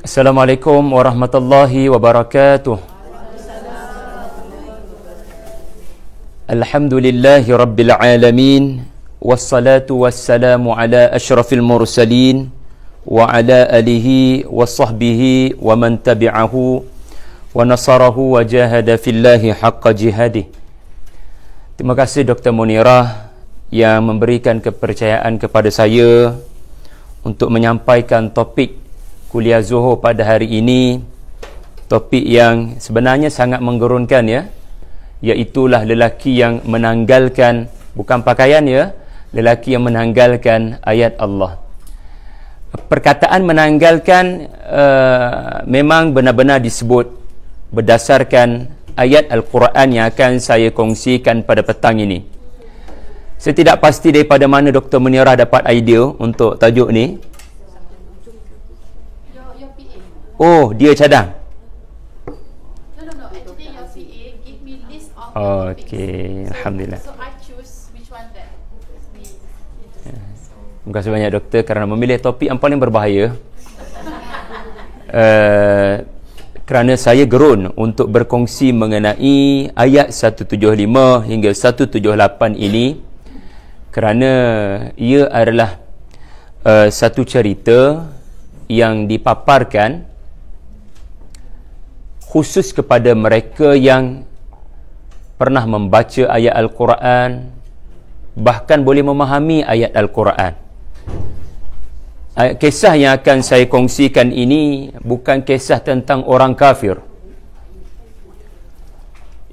Assalamualaikum warahmatullahi wabarakatuh. Alhamdulillahi rabbil alamin. Wassalatu wassalamu ala ashrafil mursalin wa ala alihi wa sahbihi wa man tabi'ahu wa nasarahu wa jahada fillahi haqqa jihadih. Terima kasih Dr. Munirah yang memberikan kepercayaan kepada saya untuk menyampaikan topik kuliah Zuhur pada hari ini. Topik yang sebenarnya sangat menggerunkan, ya, iaitulah lelaki yang menanggalkan, bukan pakaian, ya, lelaki yang menanggalkan ayat Allah. Perkataan menanggalkan memang benar-benar disebut berdasarkan ayat Al-Quran yang akan saya kongsikan pada petang ini. Saya tidak pasti daripada mana Dr. Munirah dapat idea untuk tajuk ni. Oh, dia cadang. No. Actually, your PA give me list of okay, alhamdulillah. So I choose which one that we. Terima kasih banyak doktor kerana memilih topik yang paling berbahaya. Kerana saya gerun untuk berkongsi mengenai ayat 175 hingga 178 ini, kerana ia adalah satu cerita yang dipaparkan khusus kepada mereka yang pernah membaca ayat Al-Quran, bahkan boleh memahami ayat Al-Quran. Kisah yang akan saya kongsikan ini bukan kisah tentang orang kafir.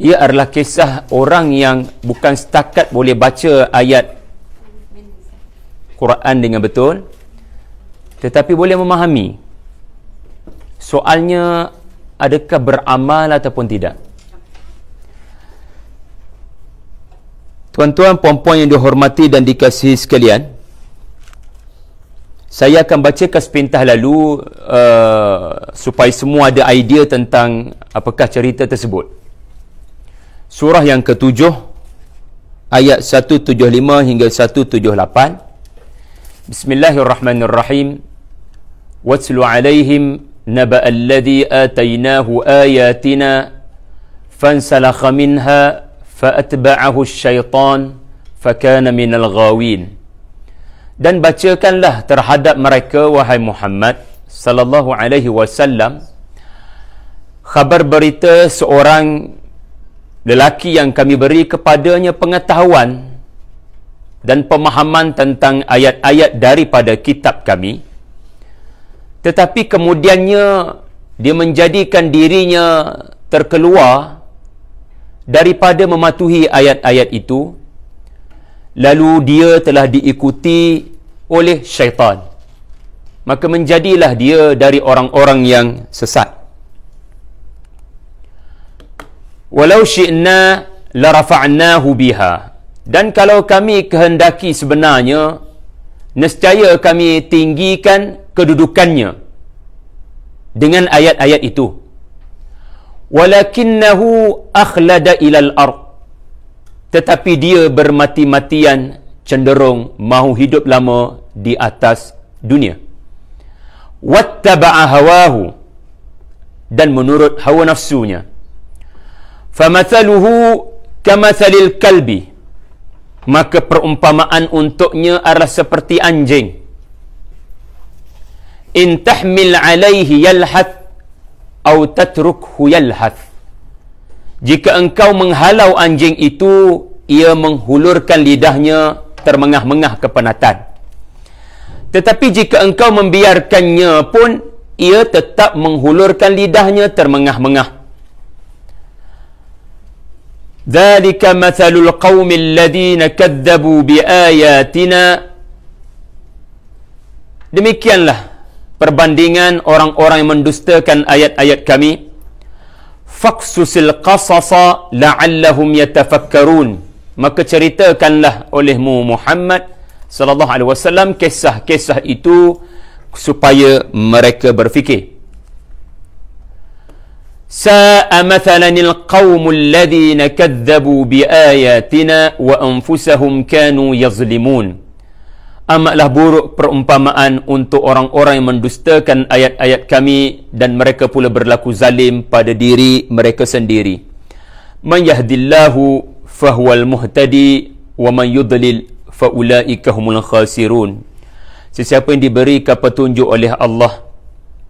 Ia adalah kisah orang yang bukan setakat boleh baca ayat Quran dengan betul, tetapi boleh memahami. Soalnya, adakah beramal ataupun tidak? Tuan-tuan, puan-puan yang dihormati dan dikasihi sekalian, saya akan bacakan sepintas lalu supaya semua ada idea tentang apakah cerita tersebut. Surah yang ke-7, ayat 175 hingga 178. Bismillahirrahmanirrahim. Watslu alaihim نبأ الذي آتيناه آياتنا فانسلخ منها فأتبعه الشيطان فكان من الغاوين. Dan bacakanlah terhadap mereka, wahai Muhammad sallallahu alaihi wasallam, khabar berita seorang lelaki yang kami beri kepadanya pengetahuan dan pemahaman tentang ayat-ayat daripada kitab kami, tetapi kemudiannya dia menjadikan dirinya terkeluar daripada mematuhi ayat-ayat itu, lalu dia telah diikuti oleh syaitan, maka menjadilah dia dari orang-orang yang sesat. Walau syi'na larafa'nahu biha. Dan kalau kami kehendaki sebenarnya, nescaya kami tinggikan kedudukannya dengan ayat-ayat itu. Walakinnahu akhlada ilal ard. Tetapi dia bermati-matian cenderung mahu hidup lama di atas dunia. Wattaba'a hawahu. Dan menurut hawa nafsunya. Famathaluhu kamathalil kalbi. Maka perumpamaan untuknya adalah seperti anjing. In tahmil alaihi yalhath atau tatrukhu yalhath. Jika engkau menghalau anjing itu, ia menghulurkan lidahnya termengah-mengah kepenatan. Tetapi jika engkau membiarkannya pun, ia tetap menghulurkan lidahnya termengah-mengah. Dzalika mathalul qaumil ladzina kadzdzabu biayatina. Demikianlah perbandingan orang-orang yang mendustakan ayat-ayat kami. Faqsusil qasasa la'allahum yatafakkarun. Maka ceritakanlah olehmu Muhammad sallallahu alaihi wasallam kisah-kisah itu supaya mereka berfikir. Sa'a mathalanil qaumul ladzina kadzdzabu biayatina wa anfusahum kanu yazlimun. amatlah buruk perumpamaan untuk orang-orang yang mendustakan ayat-ayat kami dan mereka pula berlaku zalim pada diri mereka sendiri. Man yahdillahu fahuwal muhtadi wa man yudlil faulaika humul khasirun. Sesiapa yang diberikan petunjuk oleh Allah,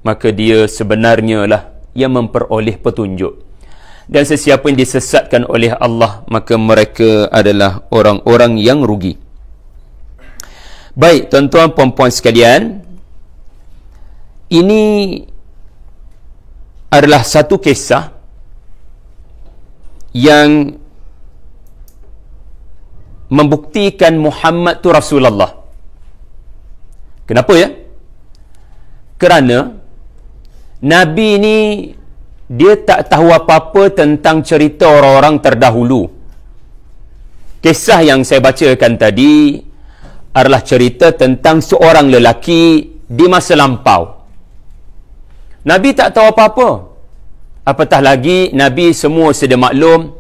maka dia sebenarnya lah yang memperoleh petunjuk. Dan sesiapa yang disesatkan oleh Allah, maka mereka adalah orang-orang yang rugi. Baik, tuan-tuan puan-puan sekalian, ini adalah satu kisah yang membuktikan Muhammad tu Rasulullah. Kenapa ya? Kerana Nabi ni dia tak tahu apa-apa tentang cerita orang-orang terdahulu. Kisah yang saya bacakan tadi adalah cerita tentang seorang lelaki di masa lampau. Nabi tak tahu apa-apa. Apatah lagi Nabi semua sedia maklum,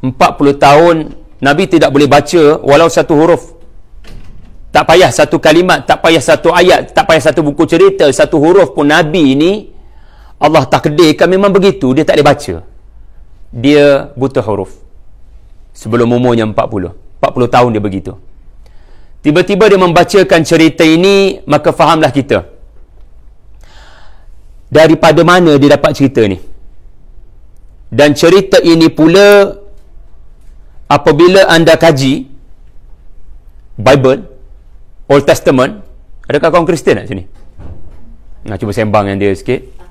40 tahun Nabi tidak boleh baca walau satu huruf. Tak payah satu kalimat, tak payah satu ayat, tak payah satu buku cerita, satu huruf pun Nabi ni Allah takdirkan memang begitu, dia tak boleh baca. Dia buta huruf. Sebelum umurnya 40 tahun dia begitu. Tiba-tiba dia membacakan cerita ini, maka fahamlah kita daripada mana dia dapat cerita ni. Dan cerita ini pula apabila anda kaji Bible, Old Testament, adakah kaum Kristian kat sini? Nak cuba sembang dengan dia sikit.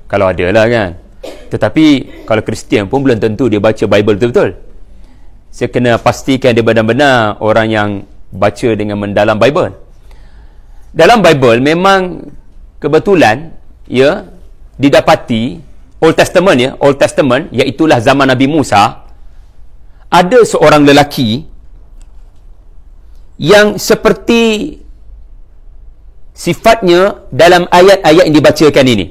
Kalau ada lah kan. Tetapi kalau Kristian pun belum tentu dia baca Bible betul-betul. Saya kena pastikan dia benar-benar orang yang baca dengan mendalam Bible. Dalam Bible memang kebetulan ya didapati Old Testament ya, Old Testament iaitulah zaman Nabi Musa, ada seorang lelaki yang seperti sifatnya dalam ayat-ayat yang dibacakan ini.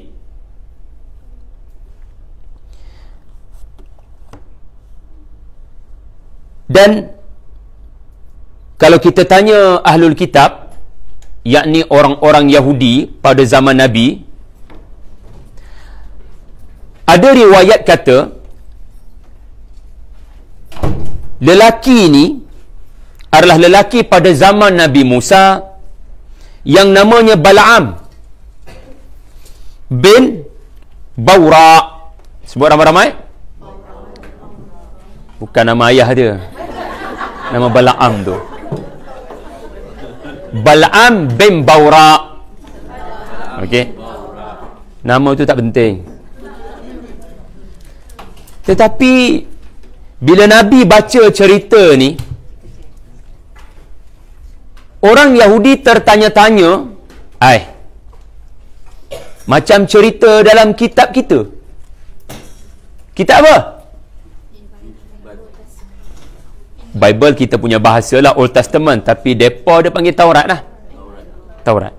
Dan kalau kita tanya ahlul kitab, yakni orang-orang Yahudi pada zaman Nabi, ada riwayat kata lelaki ini adalah lelaki pada zaman Nabi Musa yang namanya Bal'am bin Baura. Sebut ramai-ramai. Bukan nama ayah dia, nama Bal'am tu. Bal'am bin Baura. Okey, nama tu tak penting. Tetapi bila Nabi baca cerita ni, orang Yahudi tertanya-tanya, macam cerita dalam kitab kita. Kitab apa? Bible kita punya bahasa lah Old Testament, tapi mereka dia panggil Taurat lah. Taurat.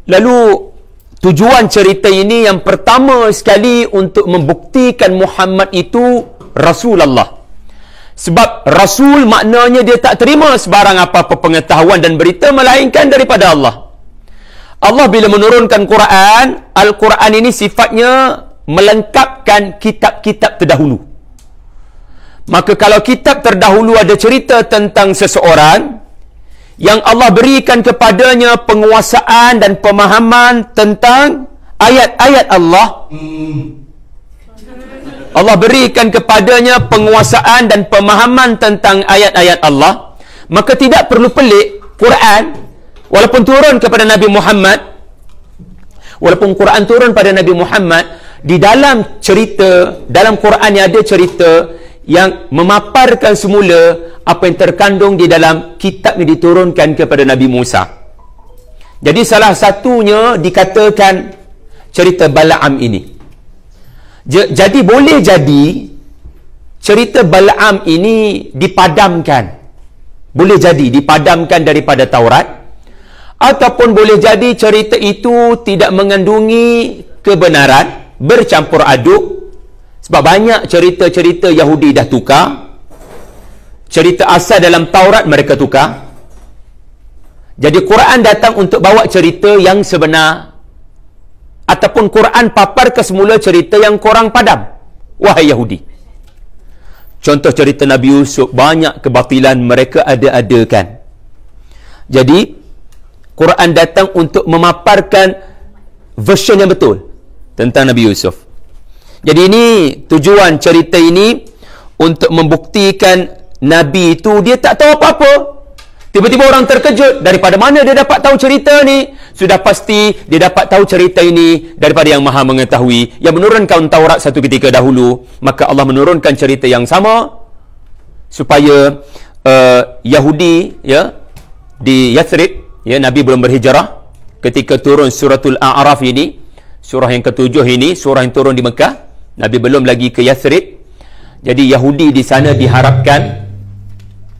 Lalu tujuan cerita ini yang pertama sekali untuk membuktikan Muhammad itu Rasulullah. Sebab Rasul maknanya dia tak terima sebarang apa-apa pengetahuan dan berita melainkan daripada Allah. Allah bila menurunkan Quran, Al-Quran ini sifatnya melengkapkan kitab-kitab terdahulu. Maka kalau kitab terdahulu ada cerita tentang seseorang yang Allah berikan kepadanya penguasaan dan pemahaman tentang ayat-ayat Allah, Allah berikan kepadanya penguasaan dan pemahaman tentang ayat-ayat Allah, maka tidak perlu pelik Quran walaupun turun kepada Nabi Muhammad, walaupun Quran turun pada Nabi Muhammad, di dalam cerita, dalam Quran yang ada cerita yang memaparkan semula apa yang terkandung di dalam kitab yang diturunkan kepada Nabi Musa. Jadi salah satunya dikatakan cerita Bal'am ini. Jadi boleh jadi cerita Bal'am ini dipadamkan. Boleh jadi dipadamkan daripada Taurat, ataupun boleh jadi cerita itu tidak mengandungi kebenaran, bercampur aduk. Sebab banyak cerita-cerita Yahudi dah tukar. Cerita asal dalam Taurat mereka tukar. Jadi Quran datang untuk bawa cerita yang sebenar, ataupun Quran papar ke semula cerita yang korang padam, wahai Yahudi. Contoh cerita Nabi Yusuf, banyak kebatilan mereka ada-adakan. Jadi Quran datang untuk memaparkan version yang betul tentang Nabi Yusuf. Jadi ini tujuan cerita ini, untuk membuktikan Nabi itu dia tak tahu apa-apa. Tiba-tiba orang terkejut, daripada mana dia dapat tahu cerita ni? Sudah pasti dia dapat tahu cerita ini daripada yang Maha Mengetahui, yang menurunkan Taurat satu ketika dahulu. Maka Allah menurunkan cerita yang sama supaya Yahudi, ya, di Yathrib, ya, Nabi belum berhijrah ketika turun suratul A'raf ini, surah yang ke-7 ini, surah yang turun di Mekah. Nabi belum lagi ke Yathrib. Jadi Yahudi di sana diharapkan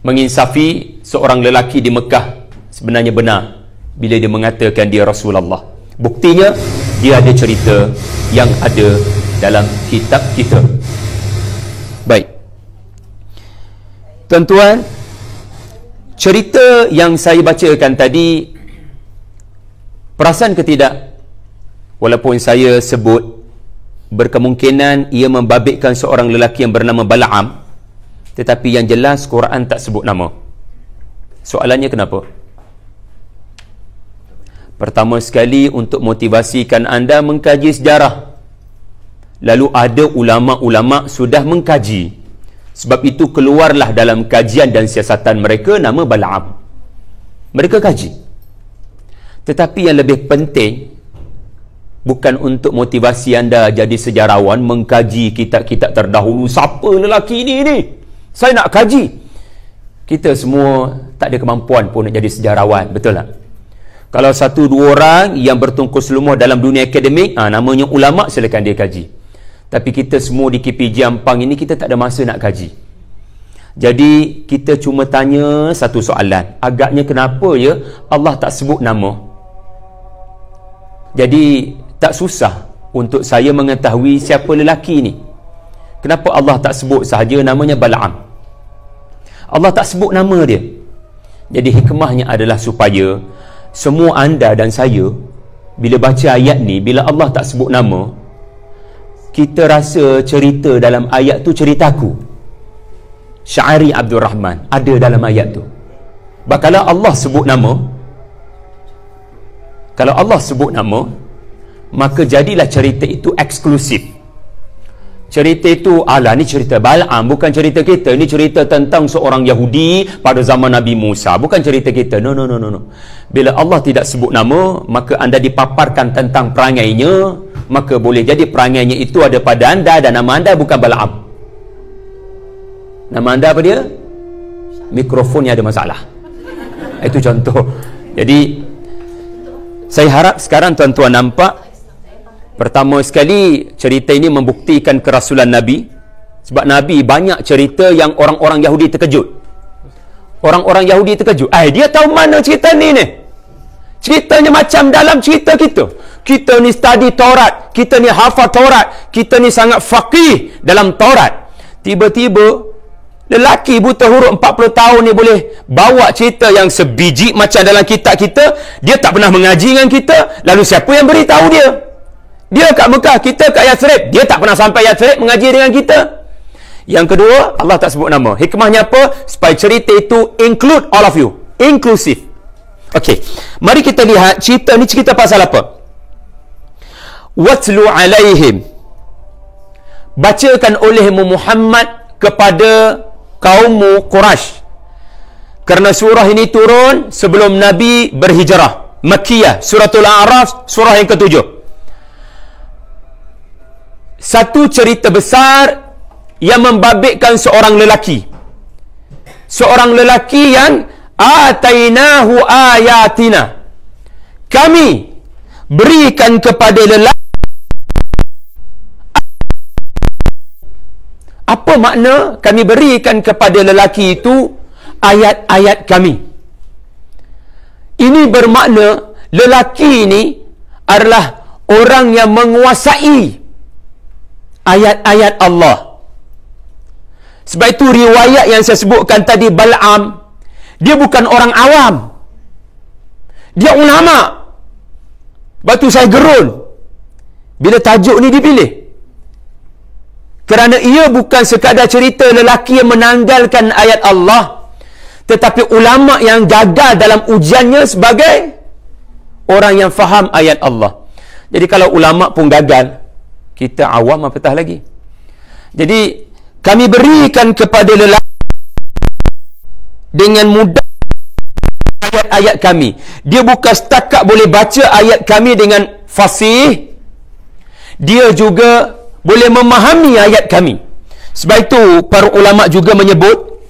menginsafi seorang lelaki di Mekah sebenarnya benar bila dia mengatakan dia Rasulullah. Buktinya dia ada cerita yang ada dalam kitab kita. Baik, tuan-tuan, cerita yang saya bacakan tadi, perasan ke tidak, walaupun saya sebut berkemungkinan ia membabitkan seorang lelaki yang bernama Bala'am, tetapi yang jelas Quran tak sebut nama. Soalannya kenapa? Pertama sekali, untuk motivasikan anda mengkaji sejarah. Lalu ada ulama-ulama sudah mengkaji. Sebab itu keluarlah dalam kajian dan siasatan mereka nama Bala'am. Mereka kaji. Tetapi yang lebih penting, bukan untuk motivasi anda jadi sejarawan, mengkaji kitab-kitab terdahulu. Siapa lelaki ini? Saya nak kaji. Kita semua tak ada kemampuan pun nak jadi sejarawan, betul tak? Kalau satu dua orang yang bertungkus lumur dalam dunia akademik, namanya ulama, silakan dia kaji. Tapi kita semua di KPJ Ampang ini, kita tak ada masa nak kaji. Jadi kita cuma tanya satu soalan, agaknya kenapa ya Allah tak sebut nama? Jadi tak susah untuk saya mengetahui siapa lelaki ni. Kenapa Allah tak sebut sahaja namanya Bala'am? Allah tak sebut nama dia. Jadi hikmahnya adalah supaya semua anda dan saya, bila baca ayat ni, bila Allah tak sebut nama, kita rasa cerita dalam ayat tu ceritaku, Syahari Abdul Rahman, ada dalam ayat tu. Kalau Allah sebut nama, kalau Allah sebut nama, maka jadilah cerita itu eksklusif. Cerita itu, ni cerita Bala'am, bukan cerita kita. Ini cerita tentang seorang Yahudi pada zaman Nabi Musa, bukan cerita kita. No. Bila Allah tidak sebut nama, maka anda dipaparkan tentang perangainya, maka boleh jadi perangainya itu ada pada anda, dan nama anda bukan Bala'am. Nama anda apa dia? Mikrofonnya ada masalah. Itu contoh. Jadi saya harap sekarang tuan-tuan nampak, pertama sekali, cerita ini membuktikan kerasulan Nabi. Sebab Nabi banyak cerita yang orang-orang Yahudi terkejut. Orang-orang Yahudi terkejut. Dia tahu mana cerita ni? Ceritanya macam dalam cerita kita. Kita ni study Taurat, kita ni hafal Taurat, kita ni sangat faqih dalam Taurat. Tiba-tiba lelaki buta huruf 40 tahun ni boleh bawa cerita yang sebiji macam dalam kitab kita. Dia tak pernah mengaji dengan kita. Lalu siapa yang beritahu dia? Dia kat Mekah, kita kat Yathrib. Dia tak pernah sampai Yathrib mengaji dengan kita. Yang kedua, Allah tak sebut nama. Hikmahnya apa? Supaya cerita itu include all of you. Inclusive. Okey, mari kita lihat cerita ni cerita pasal apa. Watlu alaihim, bacakan olehmu Muhammad kepada kaummu Quraisy. Kerana surah ini turun sebelum Nabi berhijrah. Makkiyah, suratul A'raf, surah yang ke-7. Satu cerita besar yang membabitkan seorang lelaki. Seorang lelaki yang atainahu ayatina, kami berikan kepada lelaki. Apa makna kami berikan kepada lelaki itu ayat-ayat kami? Ini bermakna lelaki ini adalah orang yang menguasai ayat-ayat Allah. Sebab itu riwayat yang saya sebutkan tadi, Bala'am, dia bukan orang awam. Dia ulama. Batu saya gerun bila tajuk ni dipilih. Kerana ia bukan sekadar cerita lelaki yang menanggalkan ayat Allah, tetapi ulama yang gagal dalam ujiannya sebagai orang yang faham ayat Allah. Jadi kalau ulama pun gagal, kita awam apatah lagi. Jadi kami berikan kepada lelaki dengan mudah ayat-ayat kami. Dia bukan setakat boleh baca ayat kami dengan fasih, dia juga boleh memahami ayat kami. Sebab itu para ulama juga menyebut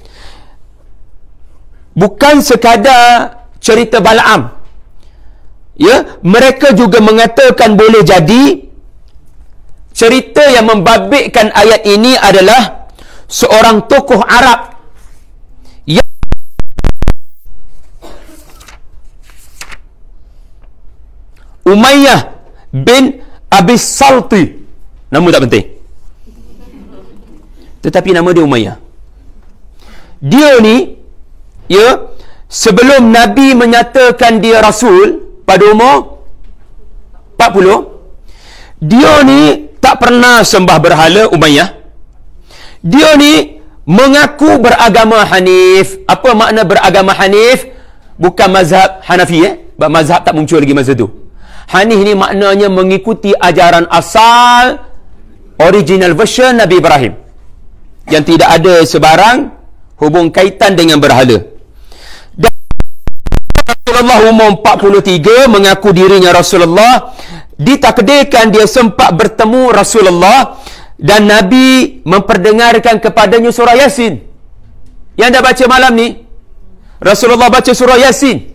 bukan sekadar cerita Bala'am. Ya, mereka juga mengatakan boleh jadi cerita yang membabitkan ayat ini adalah seorang tokoh Arab yang Umayyah bin Abi Salti. Nama tak penting, tetapi nama dia Umayyah. Dia ni, ya, sebelum Nabi menyatakan dia Rasul pada umur 40, dia ni tak pernah sembah berhala. Umayyah, dia ni mengaku beragama Hanif. Apa makna beragama Hanif? Bukan mazhab Hanafi, mazhab tak muncul lagi masa tu. Hanif ni maknanya mengikuti ajaran asal, original version Nabi Ibrahim, yang tidak ada sebarang hubung kaitan dengan berhala. Dan Rasulullah umur 43 mengaku dirinya Rasulullah. Ditakdirkan dia sempat bertemu Rasulullah dan Nabi memperdengarkan kepadanya surah Yasin. Yang dah baca malam ni, Rasulullah baca surah Yasin.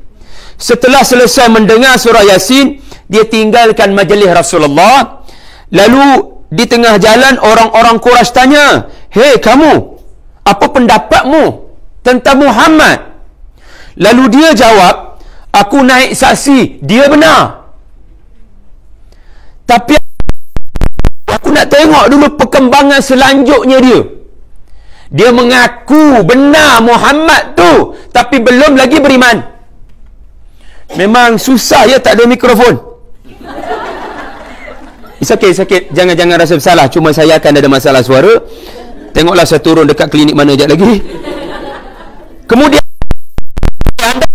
Setelah selesai mendengar surah Yasin, dia tinggalkan majlis Rasulullah. Lalu di tengah jalan orang-orang Quraisy tanya, "Hei kamu, apa pendapatmu tentang Muhammad?" Lalu dia jawab, "Aku naik saksi, dia benar. Tapi aku nak tengok dulu perkembangan selanjutnya dia. Dia mengaku benar Muhammad tu, tapi belum lagi beriman." Memang susah ya, tak ada mikrofon. Sakit. Jangan rasa bersalah. Cuma saya akan ada masalah suara. Tengoklah saya turun dekat klinik mana sekejap lagi. Kemudian anda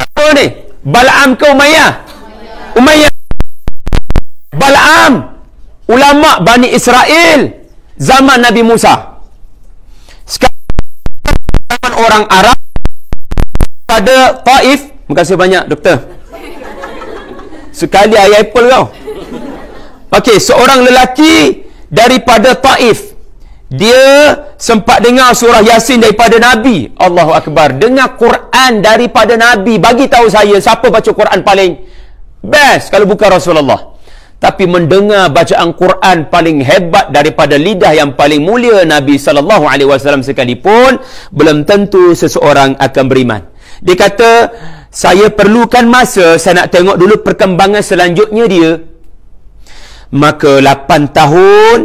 apa ni? Bala'am ke Umayyah? Umayyah. Bala'am, ulama Bani Israel zaman Nabi Musa. Sekarang zaman orang Arab pada Taif. Terima kasih banyak doktor. Sekali ayah apple kau. Okey, seorang lelaki daripada Taif, dia sempat dengar surah Yasin daripada Nabi. Allahu Akbar. Dengar Quran daripada Nabi. Bagi tahu saya siapa baca Quran paling best kalau bukan Rasulullah. Tapi mendengar bacaan Quran paling hebat daripada lidah yang paling mulia Nabi SAW sekalipun, belum tentu seseorang akan beriman. Dia kata, saya perlukan masa, saya nak tengok dulu perkembangan selanjutnya dia. Maka 8 tahun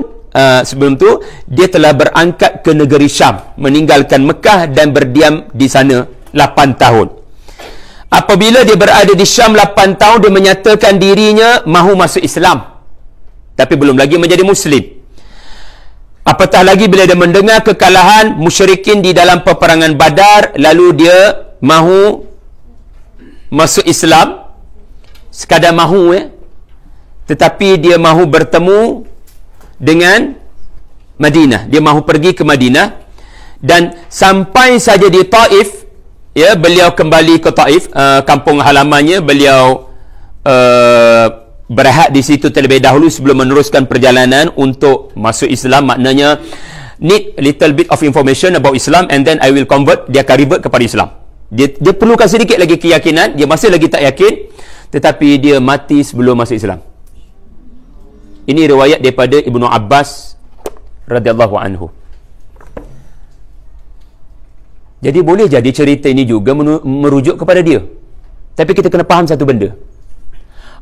sebelum tu, dia telah berangkat ke negeri Syam, meninggalkan Mekah dan berdiam di sana 8 tahun. Apabila dia berada di Syam 8 tahun, dia menyatakan dirinya mahu masuk Islam, tapi belum lagi menjadi Muslim. Apatah lagi bila dia mendengar kekalahan musyrikin di dalam peperangan Badar, lalu dia mahu masuk Islam. Sekadar mahu, tetapi dia mahu bertemu dengan Madinah. Dia mahu pergi ke Madinah. Dan sampai saja di Taif, ya, beliau kembali ke Taif, kampung halamannya. Beliau berehat di situ terlebih dahulu sebelum meneruskan perjalanan untuk masuk Islam. Maknanya need little bit of information about Islam and then I will convert. Dia akan revert kepada Islam. Dia perlukan sedikit lagi keyakinan. Dia masih lagi tak yakin, tetapi dia mati sebelum masuk Islam. Ini riwayat daripada Ibnu Abbas radhiyallahu anhu. Jadi boleh jadi cerita ini juga merujuk kepada dia. Tapi kita kena faham satu benda.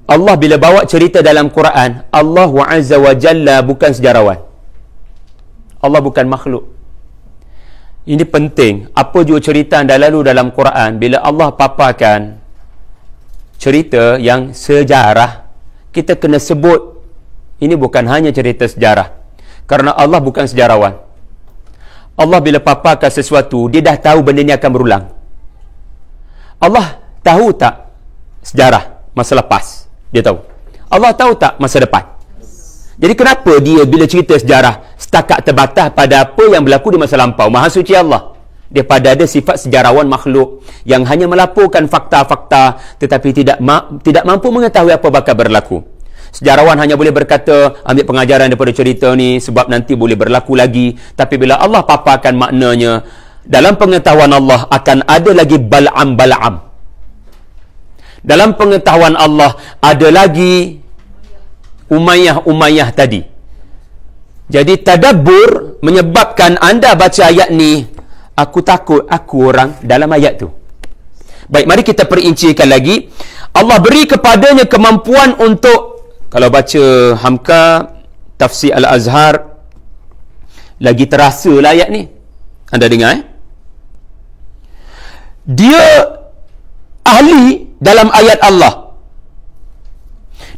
Allah bila bawa cerita dalam Quran, Allah Azza wa Jalla bukan sejarawan. Allah bukan makhluk. Ini penting. Apa juga cerita anda lalu dalam Quran, bila Allah paparkan cerita yang sejarah, kita kena sebut ini bukan hanya cerita sejarah. Kerana Allah bukan sejarawan. Allah bila paparkan sesuatu, dia dah tahu benda ni akan berulang. Allah tahu tak sejarah masa lepas? Dia tahu. Allah tahu tak masa depan? Jadi kenapa dia bila cerita sejarah setakat terbatas pada apa yang berlaku di masa lampau? Maha suci Allah. Dia pada ada sifat sejarawan makhluk yang hanya melaporkan fakta-fakta tetapi tidak mampu mengetahui apa bakal berlaku. Sejarawan hanya boleh berkata, ambil pengajaran daripada cerita ni sebab nanti boleh berlaku lagi. Tapi bila Allah paparkan maknanya, dalam pengetahuan Allah akan ada lagi Bal'am. Dalam pengetahuan Allah ada lagi Umayyah tadi. Jadi tadabbur menyebabkan anda baca ayat ni, aku takut aku orang dalam ayat tu. Baik, mari kita perincikan lagi. Allah beri kepadanya kemampuan untuk, kalau baca Hamka Tafsir Al-Azhar, lagi terasa lah ayat ni. Anda dengar Dia ahli dalam ayat Allah.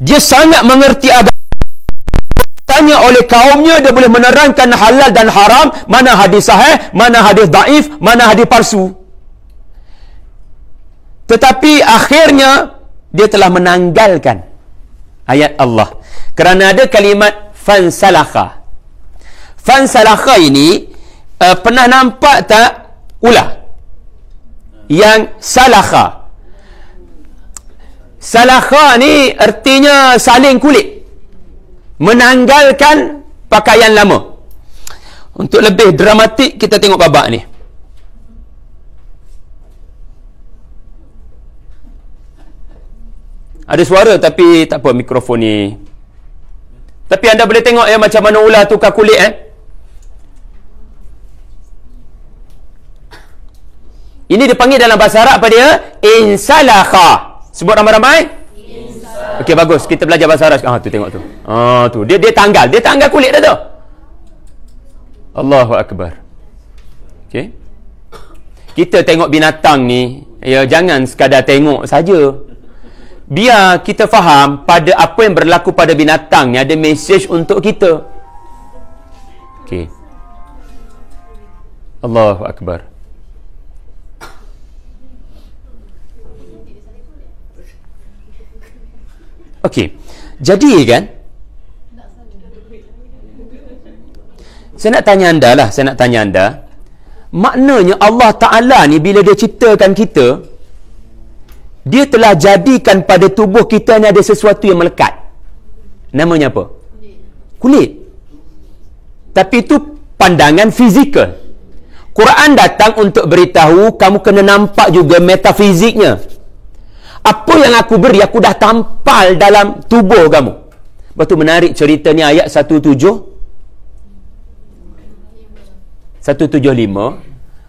Dia sangat mengerti agama. Tanya oleh kaumnya, dia boleh menerangkan halal dan haram, mana hadis sahih, mana hadis daif, mana hadis palsu. Tetapi akhirnya dia telah menanggalkan ayat Allah kerana ada kalimat fansalakha. Fansalakha ini pernah nampak tak ulah yang salakha? Salakha ni artinya saling kulit, menanggalkan pakaian lama. Untuk lebih dramatik kita tengok babak ni. Ada suara tapi tak apa mikrofon ni. Tapi anda boleh tengok macam mana ular tukar kulit Ini dipanggil dalam bahasa Arab apa dia? Insalakha. Sebut ramai-ramai. Okey, bagus. Kita belajar bahasa Arab. Tu tengok tu. Tu. Dia tanggal kulit dah tu. Allahu Akbar. Okey. Kita tengok binatang ni, jangan sekadar tengok saja. Biar kita faham pada apa yang berlaku pada binatang ni ada mesej untuk kita. Okey. Allahu Akbar. Okey. Jadi kan, saya nak tanya anda, maknanya Allah Ta'ala ni bila dia ciptakan kita, dia telah jadikan pada tubuh kita ni ada sesuatu yang melekat. Namanya apa? Kulit. Tapi itu pandangan fizikal. Quran datang untuk beritahu kamu kena nampak juga metafiziknya. Apa yang aku beri, aku dah tampal dalam tubuh kamu. Lepas tu menarik cerita ni ayat 175.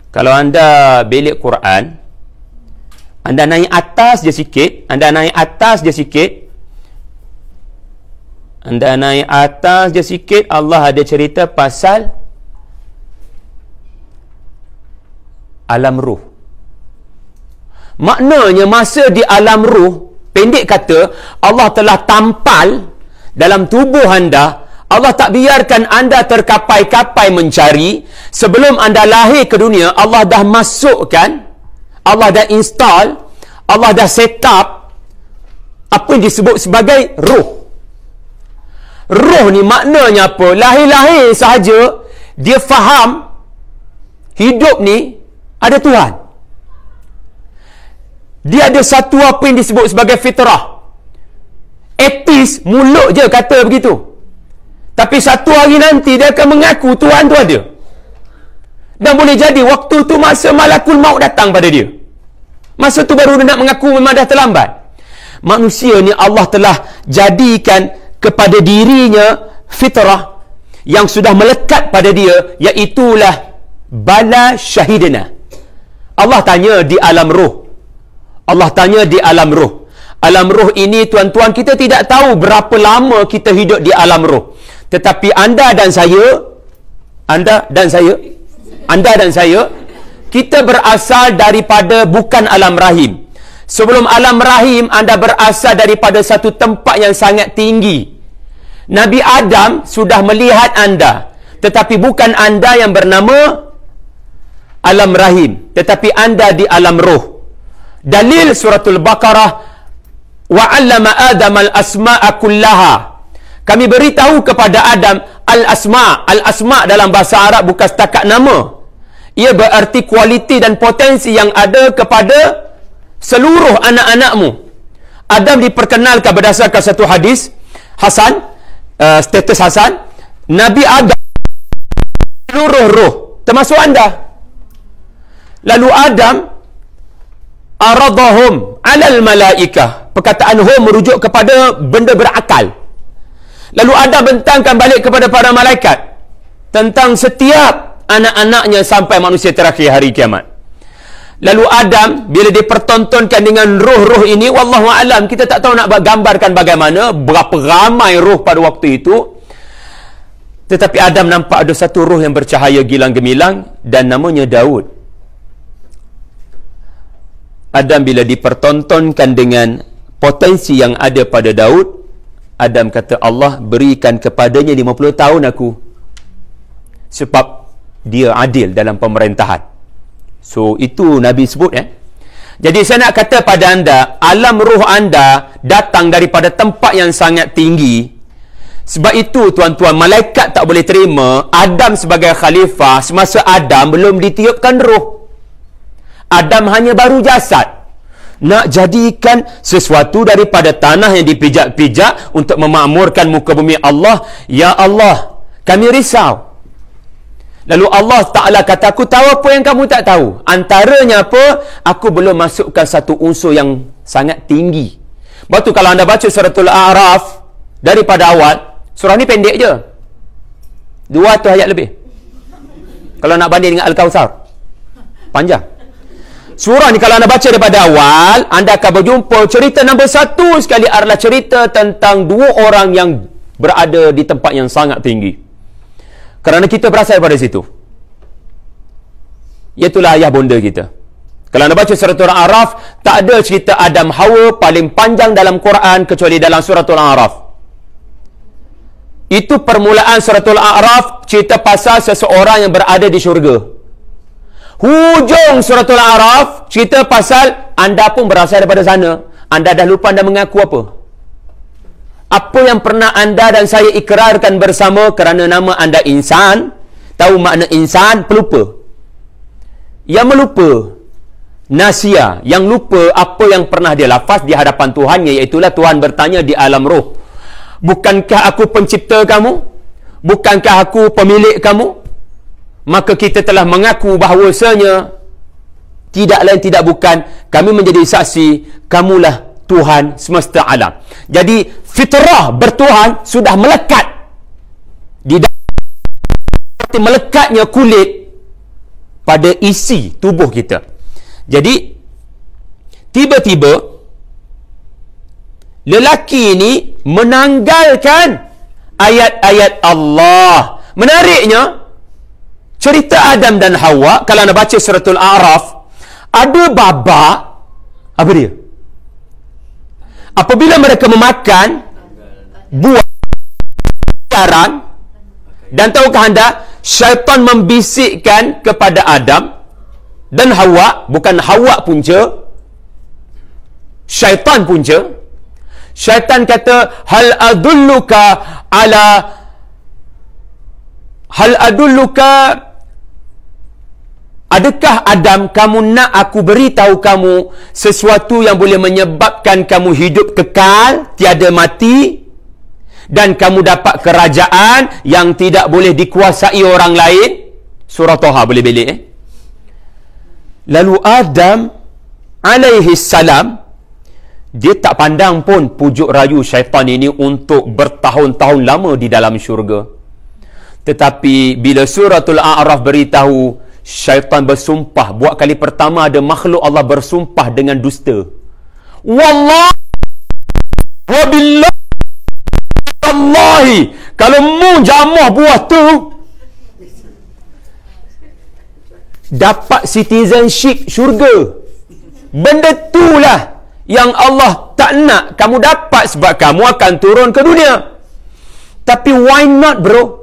Kalau anda belik Quran, anda naik atas je sikit, Allah ada cerita pasal alam ruh. Maknanya masa di alam ruh, pendek kata, Allah telah tampal dalam tubuh anda. Allah tak biarkan anda terkapai-kapai mencari. Sebelum anda lahir ke dunia, Allah dah masukkan, Allah dah install, Allah dah set up apa yang disebut sebagai roh. Roh ni maknanya apa? Lahir-lahir sahaja dia faham hidup ni ada Tuhan. Dia ada satu apa yang disebut sebagai fitrah. Etis, mulut je kata begitu. Tapi satu hari nanti dia akan mengaku Tuhan tu ada. Dan boleh jadi waktu tu masa malakul maut datang pada dia. Masa tu baru dia nak mengaku memang dah terlambat. Manusia ni Allah telah jadikan kepada dirinya fitrah yang sudah melekat pada dia, iaitulah bala syahidina. Allah tanya di alam roh. Alam roh ini tuan-tuan, kita tidak tahu berapa lama kita hidup di alam roh. Tetapi anda dan saya, kita berasal daripada bukan alam rahim. Sebelum alam rahim, anda berasal daripada satu tempat yang sangat tinggi. Nabi Adam sudah melihat anda, tetapi bukan anda yang bernama alam rahim, tetapi anda di alam roh. Dalil suratul Baqarah, wa 'allama Adam al-asma'a kullaha. Kami beritahu kepada Adam al-asma'. Al-asma' dalam bahasa Arab bukan setakat nama. Ia berarti kualiti dan potensi yang ada kepada seluruh anak-anakmu. Adam diperkenalkan berdasarkan satu hadis Hasan, status Hasan, Nabi Adam seluruh roh, termasuk anda. Lalu Adam aradahum alal malaikah. Perkataan hum merujuk kepada benda berakal. Lalu Adam bentangkan balik kepada para malaikat tentang setiap anak-anaknya sampai manusia terakhir hari kiamat. Lalu Adam bila dipertontonkan dengan roh-roh ini, wallahu alam, kita tak tahu nak gambarkan bagaimana, berapa ramai roh pada waktu itu. Tetapi Adam nampak ada satu roh yang bercahaya gilang gemilang dan namanya Daud. Adam bila dipertontonkan dengan potensi yang ada pada Daud, Adam kata, Allah berikan kepadanya 50 tahun aku, sebab dia adil dalam pemerintahan. So itu Nabi sebut. Jadi saya nak kata pada anda, alam roh anda datang daripada tempat yang sangat tinggi. Sebab itu tuan-tuan, malaikat tak boleh terima Adam sebagai khalifah semasa Adam belum ditiupkan roh. Adam hanya baru jasad. Nak jadikan sesuatu daripada tanah yang dipijak-pijak untuk memakmurkan muka bumi Allah. Ya Allah, kami risau. Lalu Allah Ta'ala kata, aku tahu apa yang kamu tak tahu. Antaranya apa? Aku belum masukkan satu unsur yang sangat tinggi. Sebab tu kalau anda baca suratul A'raf daripada awal, surah ni pendek je, 200 ayat lebih. Kalau nak banding dengan Al-Kawthar, panjang. Surah ni kalau anda baca daripada awal, anda akan berjumpa cerita nombor 1 sekali adalah cerita tentang 2 orang yang berada di tempat yang sangat tinggi. Kerana kita berasal daripada situ. Iaitulah ayah bonda kita. Kalau anda baca suratul A'raf, tak ada cerita Adam Hawa paling panjang dalam Quran kecuali dalam suratul A'raf. Itu permulaan suratul A'raf, cerita pasal seseorang yang berada di syurga. Hujung suratul A'raf, cerita pasal anda pun berasal daripada sana. Anda dah lupa anda mengaku apa? Apa yang pernah anda dan saya ikrarkan bersama kerana nama anda insan, tahu makna insan, pelupa. Yang melupa, nasia, yang lupa apa yang pernah dia lafaz di hadapan Tuhannya, iaitulah Tuhan bertanya di alam roh, bukankah aku pencipta kamu? Bukankah aku pemilik kamu? Maka kita telah mengaku bahawasanya tidak lain tidak bukan, kami menjadi saksi, kamulah Tuhan semesta alam. Jadi fitrah bertuhan sudah melekat di dalam, seperti melekatnya kulit pada isi tubuh kita. Jadi tiba-tiba lelaki ini menanggalkan ayat-ayat Allah. Menariknya, cerita Adam dan Hawa, kalau anda baca suratul A'raf, ada baba, apa dia? Apabila mereka memakan buah karang, dan tahukah anda, syaitan membisikkan kepada Adam dan Hawa, bukan Hawa punca, syaitan punca. Syaitan kata, hal adulluka, adakah Adam, kamu nak aku beritahu kamu sesuatu yang boleh menyebabkan kamu hidup kekal, tiada mati, dan kamu dapat kerajaan yang tidak boleh dikuasai orang lain? Surah Toha, boleh belik Lalu Adam alaihi salam, dia tak pandang pun pujuk rayu syaitan ini untuk bertahun-tahun lama di dalam syurga. Tetapi bila suratul A'raf beritahu, syaitan bersumpah. Buat kali pertama ada makhluk Allah bersumpah dengan dusta. Wallahi wabillahi wallahi, kalau mu jamuh buah tu dapat citizenship syurga. Benda itulah yang Allah tak nak kamu dapat sebab kamu akan turun ke dunia. Tapi why not, bro?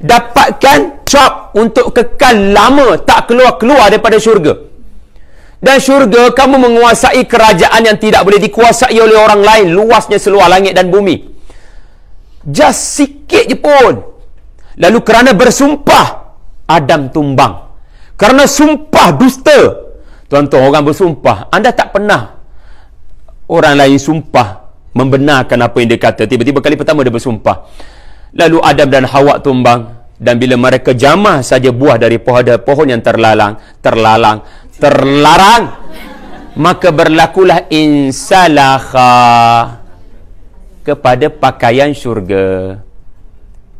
Dapatkan job untuk kekal lama, tak keluar-keluar daripada syurga. Dan syurga kamu menguasai kerajaan yang tidak boleh dikuasai oleh orang lain, luasnya seluar langit dan bumi. Just sikit je pun. Lalu kerana bersumpah, Adam tumbang. Kerana sumpah dusta. Tuan-tuan, orang bersumpah, anda tak pernah orang lain sumpah membenarkan apa yang dia kata. Tiba-tiba kali pertama dia bersumpah. Lalu Adam dan Hawa tumbang. Dan bila mereka jamah saja buah dari pohon yang terlarang, maka berlakulah insalakha kepada pakaian syurga.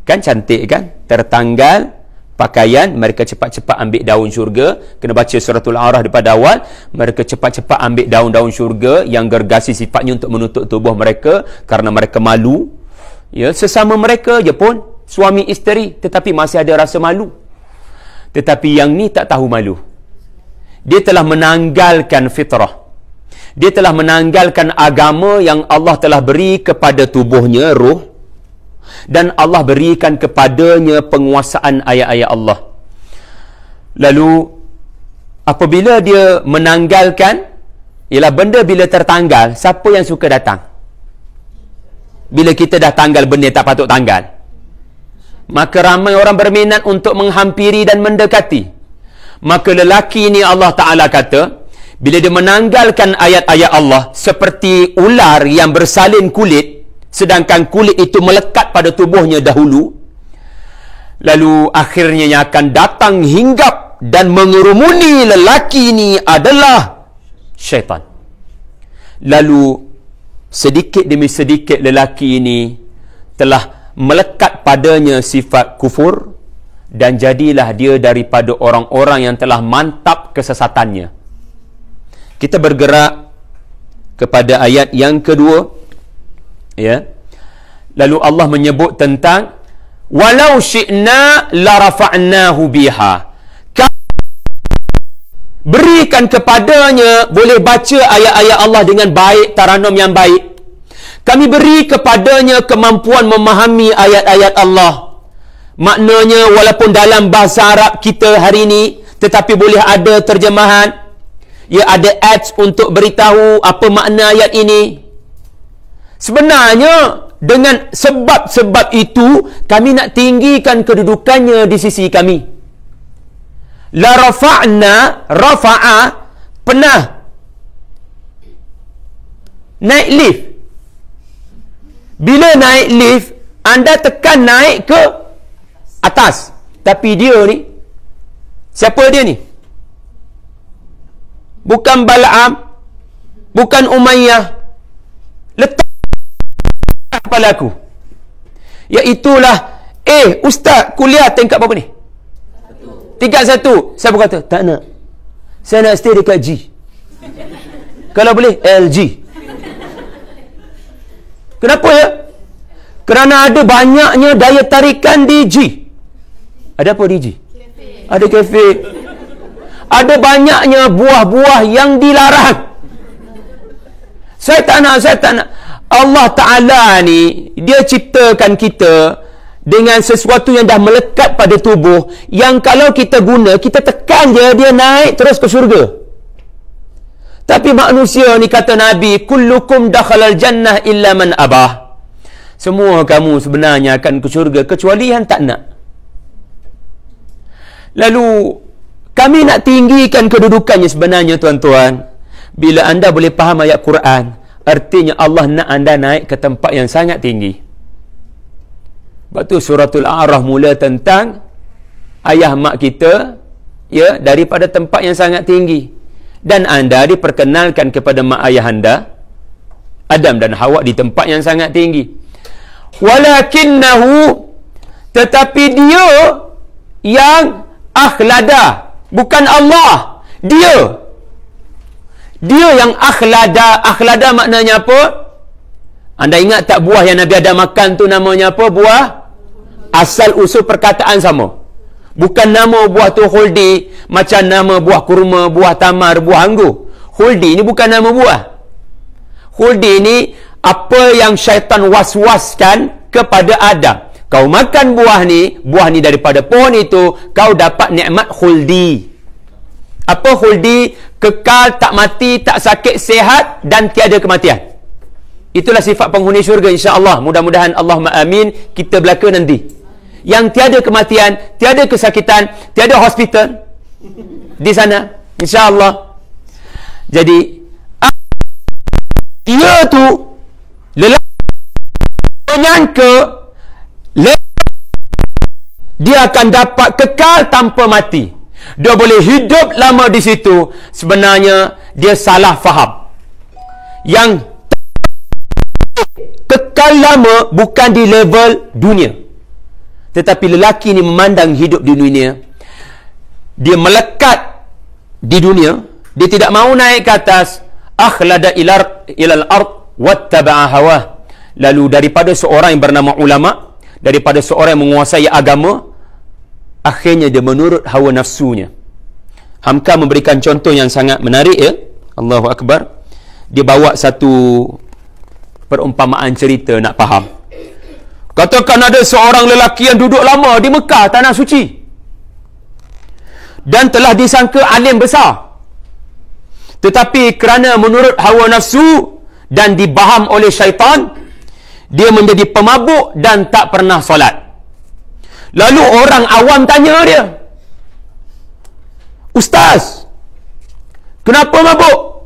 Kan cantik kan? Tertanggal pakaian, mereka cepat-cepat ambil daun syurga. Kena baca suratul A'raf daripada awal. Mereka cepat-cepat ambil daun-daun syurga yang gergasi sifatnya untuk menutup tubuh mereka kerana mereka malu. Ya, sesama mereka je pun suami isteri, tetapi masih ada rasa malu. Tetapi yang ni tak tahu malu. Dia telah menanggalkan fitrah. Dia telah menanggalkan agama yang Allah telah beri kepada tubuhnya, ruh. Dan Allah berikan kepadanya penguasaan ayat-ayat Allah. Lalu apabila dia menanggalkan, ialah benda bila tertanggal, siapa yang suka datang? Bila kita dah tanggal benda tak patut tanggal, maka ramai orang berminat untuk menghampiri dan mendekati. Maka lelaki ni Allah Ta'ala kata, bila dia menanggalkan ayat-ayat Allah, seperti ular yang bersalin kulit, sedangkan kulit itu melekat pada tubuhnya dahulu, lalu akhirnya yang akan datang hinggap dan mengerumuni lelaki ini adalah syaitan. Lalu sedikit demi sedikit lelaki ini telah melekat padanya sifat kufur, dan jadilah dia daripada orang-orang yang telah mantap kesesatannya. Kita bergerak kepada ayat yang kedua. Ya. Lalu Allah menyebut tentang walau syi'na la rafa'nahu biha. Berikan kepadanya, boleh baca ayat-ayat Allah dengan baik, taranum yang baik. Kami beri kepadanya kemampuan memahami ayat-ayat Allah. Maknanya walaupun dalam bahasa Arab kita hari ini, tetapi boleh ada terjemahan. Ya, ada ads untuk beritahu apa makna ayat ini. Sebenarnya dengan sebab-sebab itu kami nak tinggikan kedudukannya di sisi kami. La rafa'na, rafa'a, pernah naik lift. Bila naik lift, anda tekan naik ke atas. Tapi dia ni, siapa dia ni? Bukan Bal'am, bukan Umayyah. Letak kepala aku. Iaitulah, ustaz, kuliah tingkat berapa ni? Tingkat 1. Saya berkata, tak nak. Saya nak stay dekat G. Kalau boleh, LG. Kenapa ya? Kerana ada banyaknya daya tarikan di G. Ada apa di G? Ada kafe. Ada banyaknya buah-buah yang dilarang. Saya tak nak. Allah Ta'ala ni, dia ciptakan kita dengan sesuatu yang dah melekat pada tubuh, yang kalau kita guna, kita tekan je, dia naik terus ke syurga. Tapi manusia ni, kata Nabi, kullukum dakhalal jannah illa man abah. Semua kamu sebenarnya akan ke syurga, kecuali yang tak nak. Lalu kami nak tinggikan kedudukannya sebenarnya, tuan-tuan. Bila anda boleh faham ayat Quran, artinya Allah nak anda naik ke tempat yang sangat tinggi. Sebab tu suratul A'raf mula tentang ayah mak kita, ya, daripada tempat yang sangat tinggi. Dan anda diperkenalkan kepada mak ayah anda, Adam dan Hawa, di tempat yang sangat tinggi. Walakinnahu, tetapi dia yang akhlada, bukan Allah. Dia yang akhlada. Akhlada maknanya apa? Anda ingat tak buah yang Nabi Adam makan tu namanya apa? Buah asal usul perkataan sama. Bukan nama buah tu khuldi macam nama buah kurma, buah tamar, buah anggur. Khuldi ni bukan nama buah. Khuldi ni apa yang syaitan was-waskan kepada Adam. Kau makan buah ni daripada pohon itu, kau dapat nikmat khuldi. Apa khuldi? Kekal, tak mati, tak sakit, sehat dan tiada kematian. Itulah sifat penghuni syurga, insya-Allah. Mudah-mudahan, Allahumma amin, kita belaka nanti. Yang tiada kematian, tiada kesakitan, tiada hospital di sana, insya-Allah. Jadi dia tu lelaki menyangka dia akan dapat kekal tanpa mati. Dia boleh hidup lama di situ. Sebenarnya dia salah faham. Yang kekal lama bukan di level dunia. Tetapi lelaki ni memandang hidup di dunia. Dia melekat di dunia. Dia tidak mahu naik ke atas. Akhlada ilal ard wattaba'a hawah. Lalu daripada seorang yang bernama ulama, daripada seorang yang menguasai agama, akhirnya dia menurut hawa nafsunya. Hamka memberikan contoh yang sangat menarik, ya. Allahu Akbar. Dia bawa satu perumpamaan cerita nak faham. Katakan ada seorang lelaki yang duduk lama di Mekah, tanah suci, dan telah disangka alim besar. Tetapi kerana menurut hawa nafsu dan dibaham oleh syaitan, dia menjadi pemabuk dan tak pernah solat. Lalu orang awam tanya dia, "Ustaz, kenapa mabuk?"